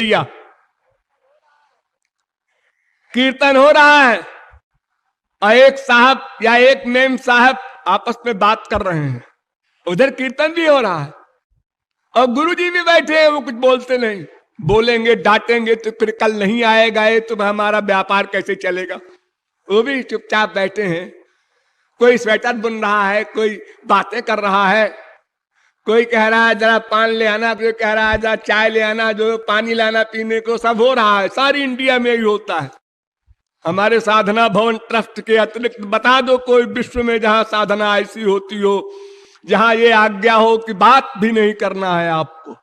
दिया, कीर्तन हो रहा है और एक साहब या एक मेम साहब आपस में बात कर रहे हैं, उधर कीर्तन भी हो रहा है और गुरुजी भी बैठे हैं, वो कुछ बोलते नहीं। बोलेंगे डांटेंगे तो फिर कल नहीं आएगा ये, तो हमारा व्यापार कैसे चलेगा। वो भी चुपचाप बैठे हैं, कोई स्वेटर बुन रहा है, कोई बातें कर रहा है, कोई कह रहा है जरा पान ले आना, कोई कह रहा है जरा चाय ले आना, जो पानी लाना पीने को, सब हो रहा है। सारी इंडिया में ही होता है। हमारे साधना भवन ट्रस्ट के अतिरिक्त बता दो कोई विश्व में जहां साधना ऐसी होती हो, जहां ये आज्ञा हो कि बात भी नहीं करना है आपको।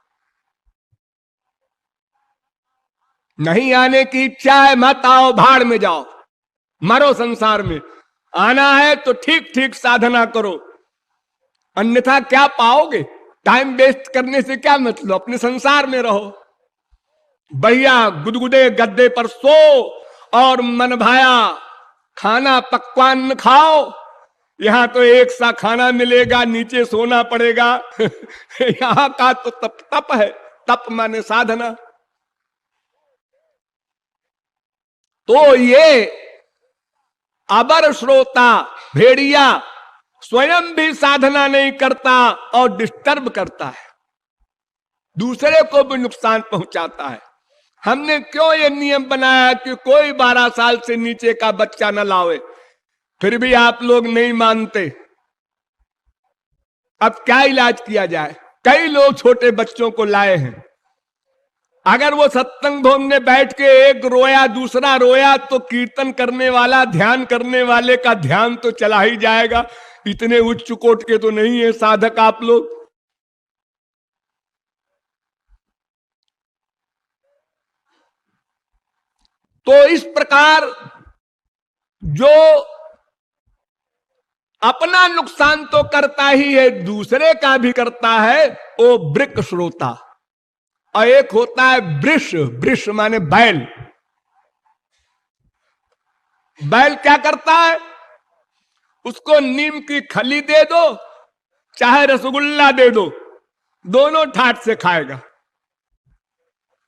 नहीं आने की इच्छा है, मत आओ, भाड़ में जाओ, मरो संसार में। आना है तो ठीक ठीक साधना करो, अन्यथा क्या पाओगे। टाइम वेस्ट करने से क्या मतलब, अपने संसार में रहो। भैया गुदगुदे गद्दे पर सो और मन भाया खाना पकवान खाओ। यहां तो एक सा खाना मिलेगा, नीचे सोना पड़ेगा। यहां का तो तप तप है, तप माने साधना। तो ये अबर श्रोता भेड़िया स्वयं भी साधना नहीं करता और डिस्टर्ब करता है, दूसरे को भी नुकसान पहुंचाता है। हमने क्यों ये नियम बनाया कि कोई 12 साल से नीचे का बच्चा न लावे, फिर भी आप लोग नहीं मानते। अब क्या इलाज किया जाए। कई लोग छोटे बच्चों को लाए हैं, अगर वो सत्संग भवन में बैठ के एक रोया दूसरा रोया तो कीर्तन करने वाला ध्यान करने वाले का ध्यान तो चला ही जाएगा। इतने उच्च कोट के तो नहीं है साधक आप लोग। तो इस प्रकार जो अपना नुकसान तो करता ही है, दूसरे का भी करता है, वो वृक श्रोता। और एक होता है वृष, वृष माने बैल। बैल क्या करता है, उसको नीम की खली दे दो चाहे रसगुल्ला दे दो, दोनों ठाट से खाएगा।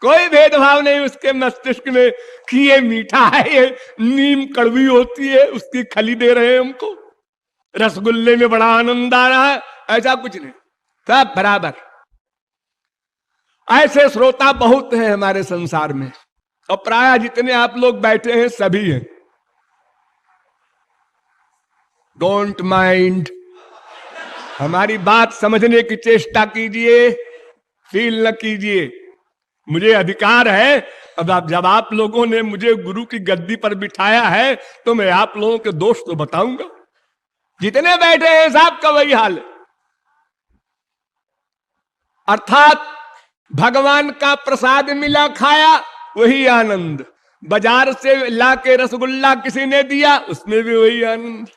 कोई भेदभाव नहीं उसके मस्तिष्क में कि ये मीठा है, ये नीम कड़वी होती है, उसकी खली दे रहे हैं हमको, रसगुल्ले में बड़ा आनंद आ रहा है, ऐसा कुछ नहीं, सब बराबर। ऐसे श्रोता बहुत हैं हमारे संसार में, और प्राय जितने आप लोग बैठे हैं सभी हैं। डोंट माइंड, हमारी बात समझने की चेष्टा कीजिए, फील न कीजिए। मुझे अधिकार है, अब जब आप लोगों ने मुझे गुरु की गद्दी पर बिठाया है तो मैं आप लोगों के दोष तो बताऊंगा। जितने बैठे हैं सबका वही हाल है। अर्थात भगवान का प्रसाद मिला खाया वही आनंद, बाजार से लाके रसगुल्ला किसी ने दिया उसमें भी वही आनंद,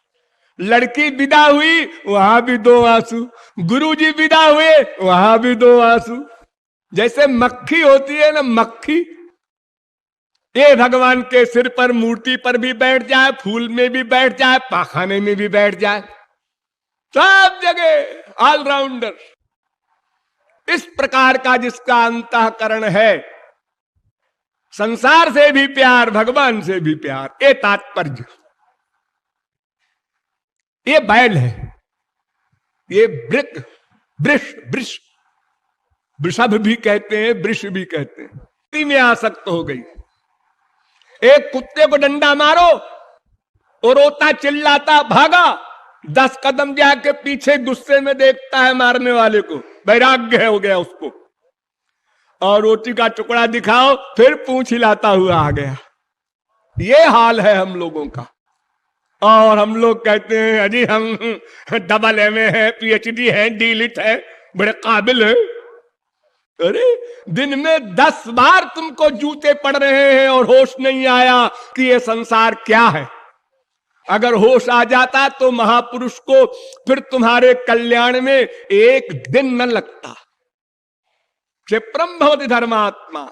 लड़की विदा हुई वहां भी 2 आंसू, गुरुजी विदा हुए वहां भी 2 आंसू। जैसे मक्खी होती है ना, मक्खी, ये भगवान के सिर पर मूर्ति पर भी बैठ जाए, फूल में भी बैठ जाए, पाखाने में भी बैठ जाए, सब जगह ऑलराउंडर। इस प्रकार का जिसका अंतःकरण है, संसार से भी प्यार, भगवान से भी प्यार, ये तात्पर्य। ये बैल है, ये वृक, वृष, वृष, वृषभ भी कहते हैं, वृष भी कहते हैं। इसी में आसक्त हो गई। एक कुत्ते को डंडा मारो, और रोता चिल्लाता भागा, 10 कदम जाके पीछे गुस्से में देखता है मारने वाले को, वैराग्य हो गया उसको। और रोटी का टुकड़ा दिखाओ फिर पूंछ हिलाता हुआ आ गया। ये हाल है हम लोगों का। और हम लोग कहते हैं अजी हम डबल एमए है, पीएचडी है, डीलिट है, बड़े काबिल है। अरे दिन में 10 बार तुमको जूते पड़ रहे हैं और होश नहीं आया कि ये संसार क्या है। अगर होश आ जाता तो महापुरुष को फिर तुम्हारे कल्याण में एक दिन न लगता। क्षिप्रम भवति धर्मात्मा।